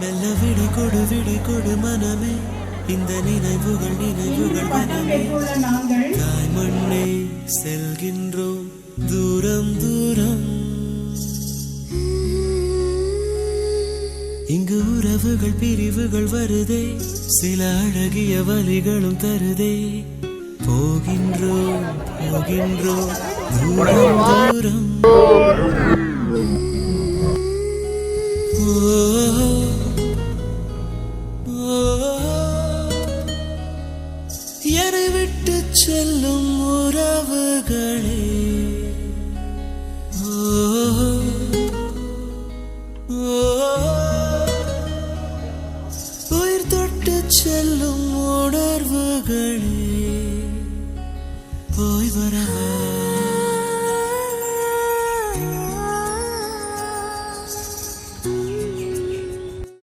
மெல்ல விடை கொடு மனமே, இந்த நினைவுகள் மனமே. தாய் மண்ணே செல்கின்றோம் தூரம் தூரம். இங்கு உறவுகள் பிரிவுகள் வருதே, சில அழகிய வலிகளும் தருதே. போகின்றோம் தூரம் தூரம். என்னை விட்டு செல்லும் உறவுகளே, உயிர் தொட்டு செல்லும் உணர்வுகளே, போய் வரவா.